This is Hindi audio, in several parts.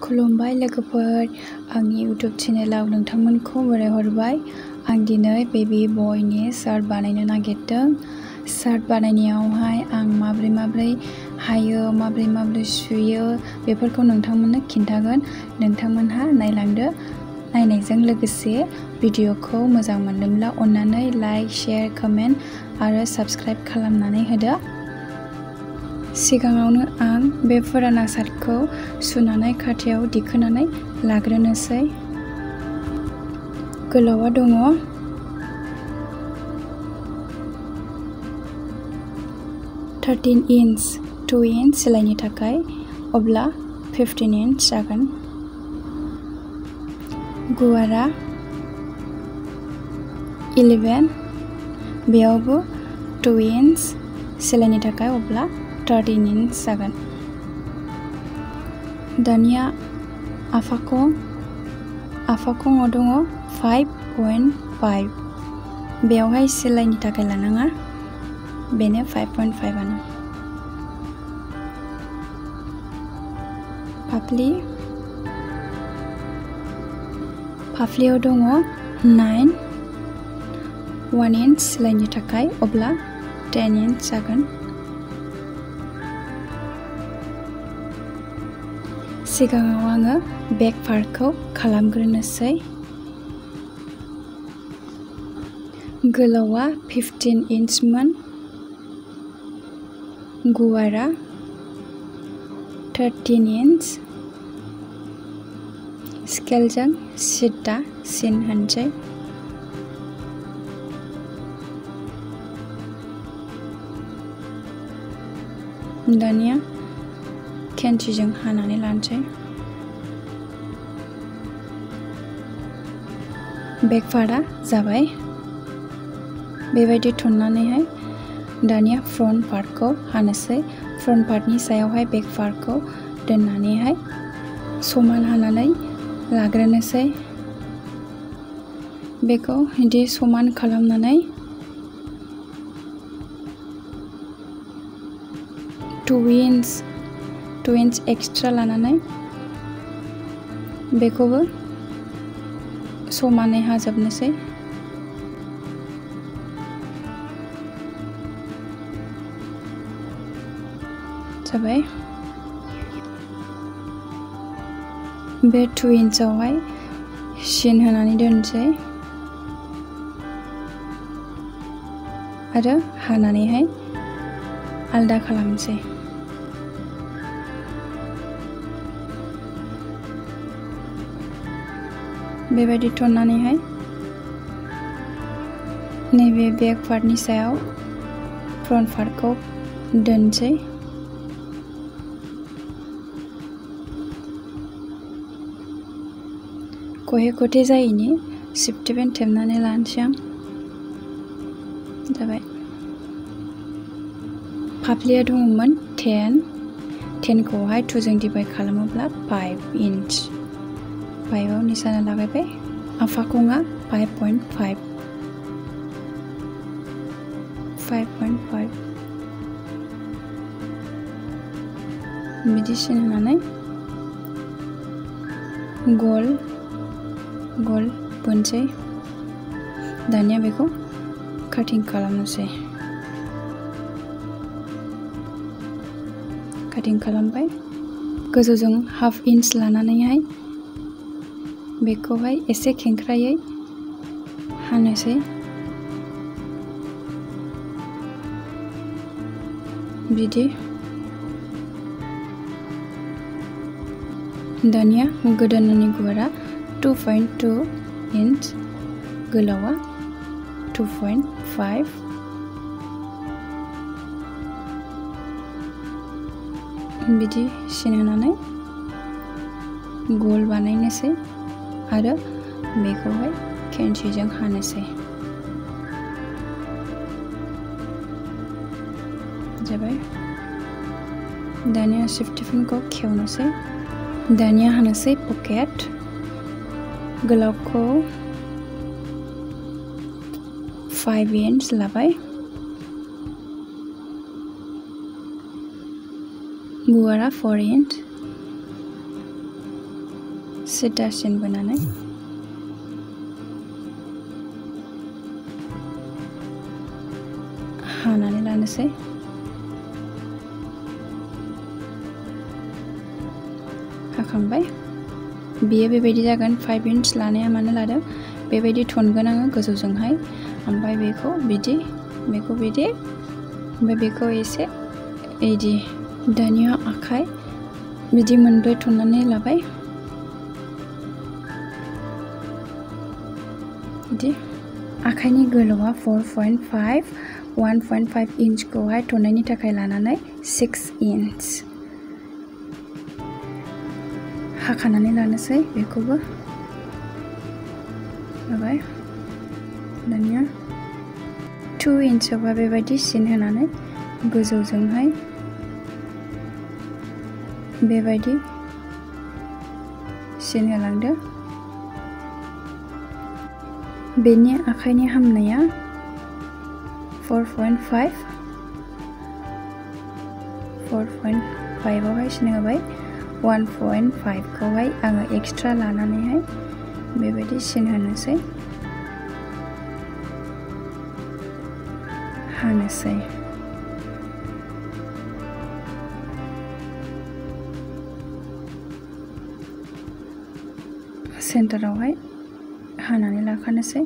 खुलुमबाय लोगोफोर, आंनि YouTube चेनेलाव नोंथांमोनखौ बरायहरबाय। आं दिनै बेबी बयनि शार्ट बानायनो नागिरदों। शार्ट बानायनायावहाय आं माब्रै हायो, माब्रै सुयो बेफोरखौ नोंथांमोननो खिन्थागोन। नोंथांमोनहा नायलांदो। नायनायजों लोगोसे भिडिअखौ मोजां मोनदोंब्ला अन्नानै लाइक, शेयार, कमेन्ट आरो साबस्क्राइब खालामनानै होदो। सिगाङावनो आं बे फुराना शार्टखौ सुनानै खाथायाव दिखोनानै लाग्रोनोसै। गोलावा दङ 13 इन्च, 2 इन्च सिलाइनि थाखाय, अब्ला 15 इन्च जागोन। गुवारा 11, बेयावबो 2 इन्च सिलाइनि थाखाय, अब्ला 13 इन्च जागोन। दानिया आफाखङाव दङ 5.5, बेयावहाय सिलाइनि थाखाय लानाङा, बेनो 5.5 आनो। फाफ्लियाव दङ 9, 1 इन्च सिलाइनि थाखाय, अब्ला 10 इन्च जागोन। सिगाङाव आङो बेक पार्टखौ खालामग्रोनोसै। गोलावा 15 इन्चमोन, गुवारा 13 इन्च। स्केलजों सिदा सिन होनोसै। दानिया केन्सिजों हानानै लानोसै। बेक पार्टआ जाबाय। बेबायदि थुननानैहाय दानिया फ्रन्ट पार्टखौ हानोसै। फ्रन्ट पार्टनि सायावहाय बेक पार्टखौ दोननानैहाय समान हानानै लाग्रोनोसै। बेखौ बिदि समान खालामनानै 2 इन्च एक्सट्रा लानानै बेखौबो समानै हाजोबनोसै। जाबाय। बे 2 इन्चआवहाय सिन होनानै दोनसै आरो हानानैहाय आलदा खालामसै। बेबायदि थुननानैहाय नैबे बेक पार्टनि सायाव फ्रन्ट पार्टखौ दोनसै। खहे जायैनि सिफ्टिपेन थेबनानै लानोसै आं। जाबाय। फाफ्लिया दङमोन 10खौहाय 2 जों डिभाइड खालामोब्ला 5 इन्च। 5आव निशाना लागायबाय। आफाखङा 5.5 बिदि सिन होनानै गल बोनसै। दानिया बेखौ काटिं खालामनोसै। काटिं खालामबाय। गोजौजों हाफ इन्च लानानैहाय बेखौहाय एसे खेंख्रायै हानोसै। बिदि। दानिया गोदोनानि गुवारा 2.2 इन्च, गोलावा 2.5। बिदि सिन होनानै गल बानायनोसै आरो बेखौहाय केन्सिजों हानोसै। जाबाय। दानिया सिफ्टिपेनखौ खेवनोसै। दानिया हानोसै पकेट। गोलावखौ 5 इन्च लाबाय। गुवारा 4 इन्च। सिदा सिन बोनानै हानानै लानोसै। हाखांबाय। बेयो बेबायदि जागोन। 5 इंच लानाया मानो लादों? बेबायदि थनगोन आङो गोजौजोंहाय, ओमफ्राय बेखौ बिदि, बेखौ बिदि, ओमफ्राय बेखौ एसे इदि। दानिया आखाइ बिदि मोनब्रै थननानै लाबाय। बिदि आखाइनि गोलावआ 4.5, 1.5 इंचखौहाय थननायनि थाखाय लानानै 6 इंच हाखानानै लानोसै। बेखौबो लाबाय। दानिया 2 इंचआवहाय बेबायदि सिन होनानै गोजौजोंहाय बेबायदि सिन होलांदो। बेनि आखाइनि हामनाया 4.5 आवहाय सिन होबाय। 1.5 खौहाय आङो एक्सट्रा लानानैहाय बेबायदि सिन होनोसै, हानोसै। सेन्टारावहाय हानानै लाखानोसै।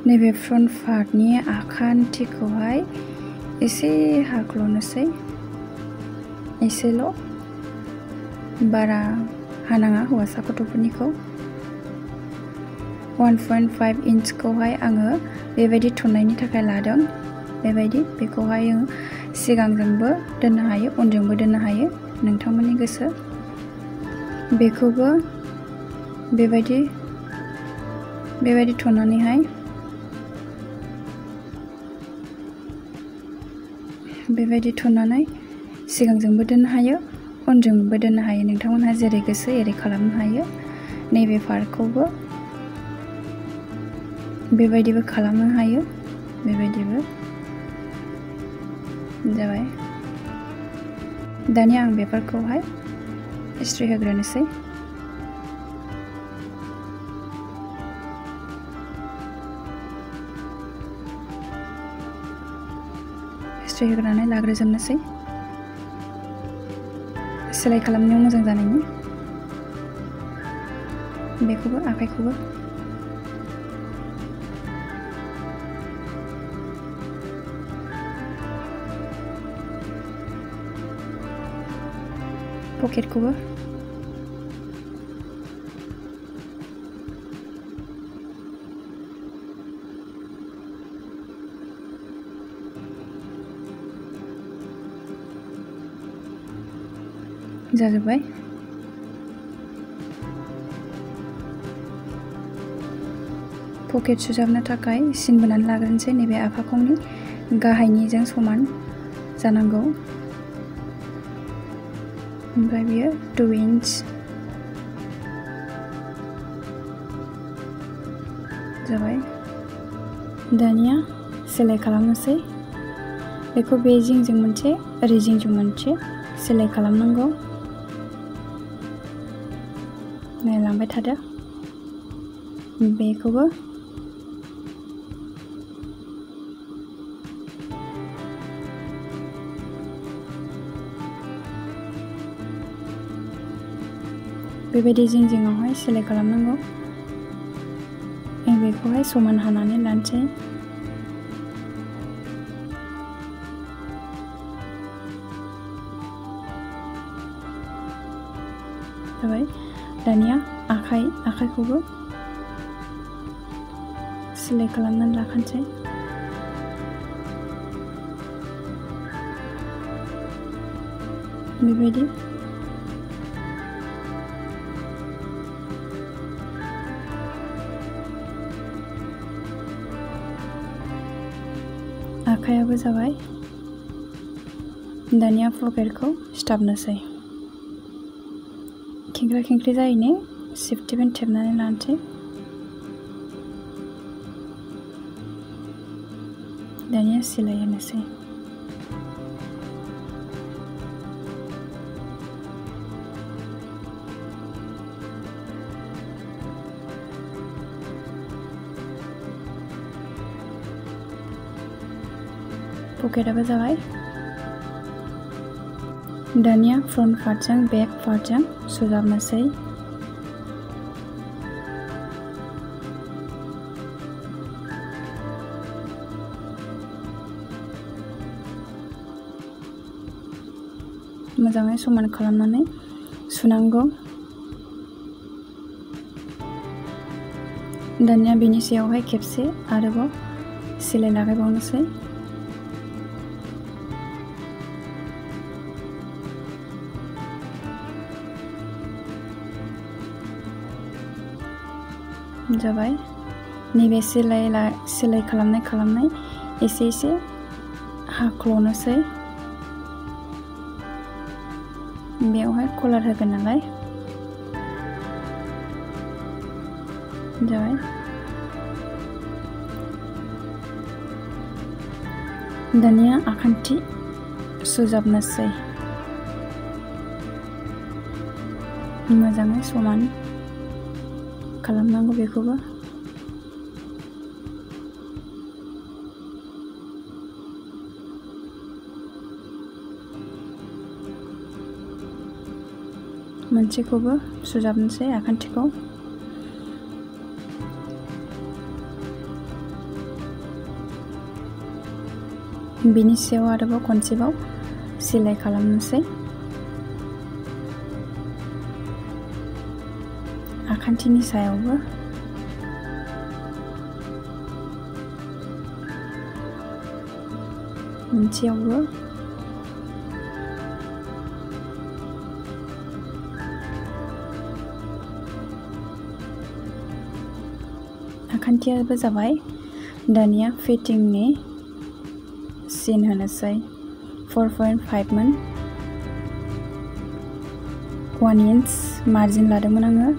नैबे फ्रन्ट पार्टनि आखान्थिखौहाय एसे हाख्ल'नोसै, एसेल', बारा हानाङा हौवासा गथ'फोरनिखौ। 1.5 इंचखौहाय आङो बेबायदि थननायनि थाखाय लादों। बेबायदि बेखौहाय सिगांजोंबो दोननो हायो, उनजोंबो दोननो हायो, नोंथांमोननि गोसो। बेखौबो बेबायदि थननानैहाय बेबायदि थननानै सिगांजोंबो दोननो हायो, उनजोंबो दोननो हायो। नोंथांमोनहा जेरै गोसो एरै खालामनो हायो। नैबे पार्टखौबो बेबायदिबो खालामनो हायो, बेबायदिबो जाबाय। दानिया आं बेफोरखौहाय इस्ट्रि होग्रोनोसै। इस्ट्रि होग्रोनानै लाग्रोजोबनोसै, सेलाइ खालामनायाव मोजां जानायनि। बेखौबो आखाइखौबो पकेटखौबो जाजोब्बाय। पकेट सुजाबनो थाखाय सिन बोनानै लाग्रोनोसै। नैबे आफाखंनि गाहायनिजों समान जानांगौ। ओमफ्राय बियो 2 इंच जाबाय। दानिया सेलाइ खालामनोसै। बेखौ बे जिंजों मोनसे, ओरै जिंजों मोनसे सेलाइ खालामनांगौ। नायलांबाय थादो। बेखौबो बेबायदि जिं जिङावहाय सेलाइ खालामनांगौ। बेखौहाय समान हानानै लानोसै। जाबाय। दानिया आखाइखौबो सेलाइ खालामनानै लाखानोसै। बेबायदि आखायाबो जाबाय। दानिया पकेटखौ सिथाबनोसै। खेंख्रा खेंख्रि जायैनि सेफटि बेन्ड थेबनानै लानोसै। दानिया सिलाइ होनोसै। पकेटाबो जाबाय। दानिया फ्रन्ट पार्टजों बेक पार्टजों सुजाबनोसै। मोजाङै समान खालामनानै सुनांगौ। दानिया बेनि सायावहाय खेबसे आरोबाव सिलाइ लागायबावनोसै। जाबाय। नैबे सिलाइ खालामनाय एसे एसे हाख्ल'नोसै। बेयावहाय कलार होगोन नालाय जाबाय। दानिया आखान्थि सुजाबनोसै। मोजाङै समान खालामनांगौ बेखौबो। मोनसेखौबो सुजाबनोसै आखान्थिखौ। बेनि सायाव आरोबाव खनसेबाव सिलाइ खालामनोसै। आखान्थिनि सायावबो मोनसेयावबो आखान्थियाबो जाबाय। दानिया फिटिंनि सिन होनोसै। 4.5 मोन। 1 इंच मार्जिन लादोंमोन आङो।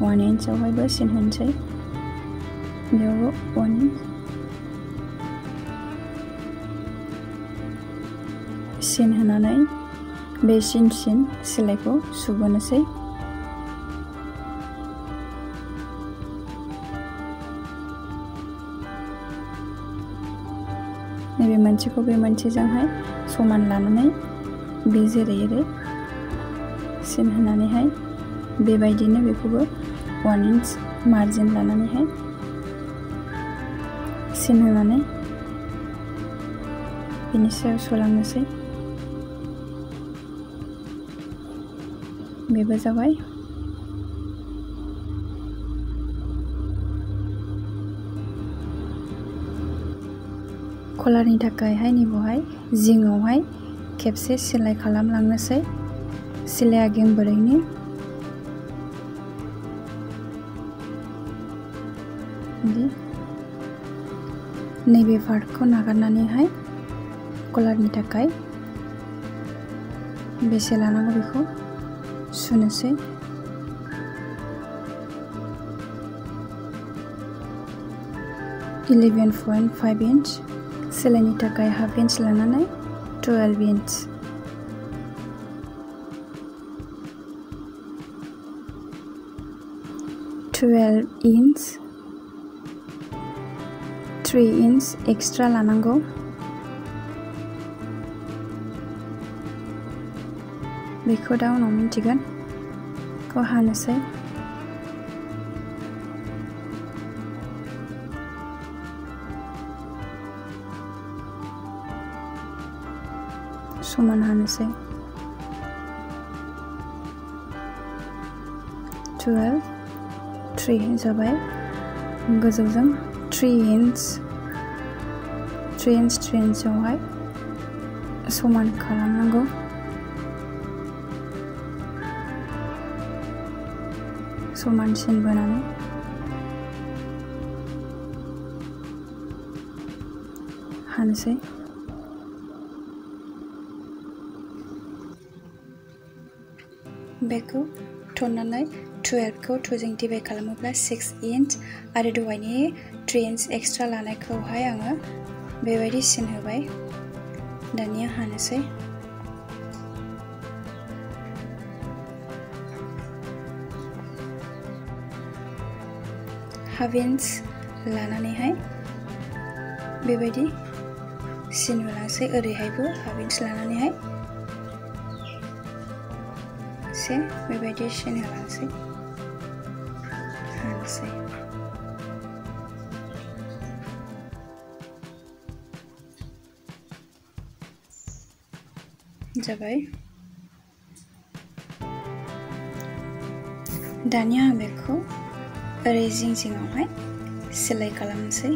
1 इंचआवहायबो सिन होनोसै। बेयावबो 1 इंच सिन होनानै बे सिनसिम सिलाइखौ सुबोनोसै। नैबे मोनसेखौ बे मोनसेजोंहाय समान लानानै बे जेरै एरै सिन होनानैहाय बेबायदिनो बेखौबो 1 इंच मार्जिन लानानैहाय सिन होनानै बेनि सायाव सोलांनोसै। बेबो जाबाय। कलारनि थाखायहाय नैबेवहाय जिङावहाय खेबसे सिलाइ खालामलांनोसै। सिलाइया गेंबोरैनि बिदि नैबे पार्टखौ नागारनानैहाय कलारनि थाखाय बेसे लानांगौ बेखौ सुनोसै। (11.5 इंच सिलाइनि थाखाय हाफ इंच लानानै 12 इंच (12 इंच 3 इंच एक्सट्रा लानांगौ। बेखौ दा उनाव मिन्थिगोन। बेखौ हानोसै। समान हानोसै। 12 3 जाबाय। गोजौजों 3 इंचआवहाय समान खालामनांगौ। समान सिन बोनानै हानोसै। बेखौ थननानै 12खौ 2 जों डिभाइड खालामोब्ला 6 इंच आरो दहायनि 3 इंच एक्सट्रा लानायखौहाय आङो बेबायदि सिन होबाय दानिया हानोसै हाफ इंच लानानैहाय बेबायदि सिन होलांसै ओरैहायबो हाफ इंच लानानैहाय एसे बेबायदि सिन होलांसै हानोसै जाबाय दानिया आं बेखौ ओरै जिं जिङावहाय सिलाइ खालामनोसै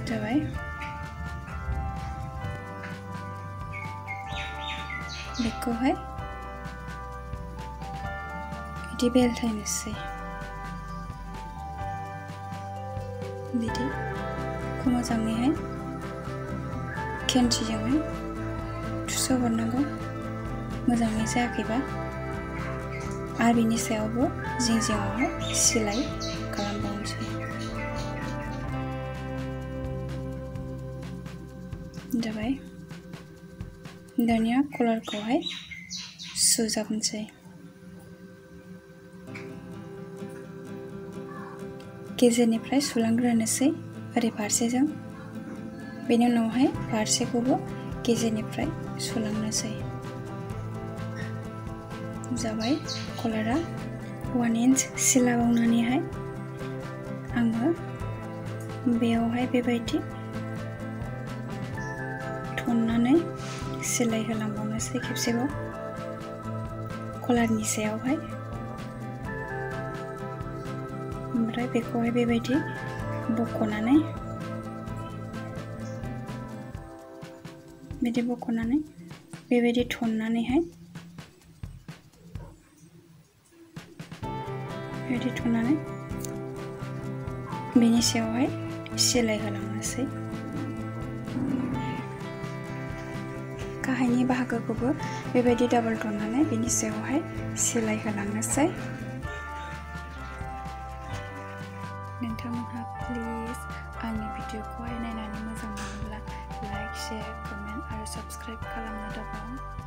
जाबाय बेखौहाय बिदि बेलथायनोसै बिदिखौ मोजाङैहाय खेनथिजोंहाय थुसोहरनांगौ मोजाङै जायाखैबा आरो बिनि सायावबो जिं जिङावहाय सिलाइ खालामबावनोसै जाबाय दानिया कलारखौहाय सुजाबनोसै गेजेरनिफ्राय सुलांग्रोनोसै ओरै फारसेजों बेनि उनावहाय फारसेखौबो गेजेरनिफ्राय सुलांनोसै जाबाय कलारा 1 इंच सिला बावनानैहाय आङो बेयावहाय बेबायदि थननानै सिलाइ होलांबावनोसै खेबसेबाव कलारनि सायावहाय ओमफ्राय बेखौहाय बेबायदि बख'नानै बेबायदि थननानैहाय बेबायदि थननानै बेनि सायावहाय सिलाइ होलांनोसै गाहायनि बाहागोखौबो बेबायदि डाबल थननानै बेनि सायावहाय सिलाइ होलांनोसै नोंथांमोनहा प्लिज आंनि भिडिअखौहाय नायनानै मोजां मोनोब्ला लाइक शेयार कमेन्ट आरो साबस्क्राइब खालामनो दाबाव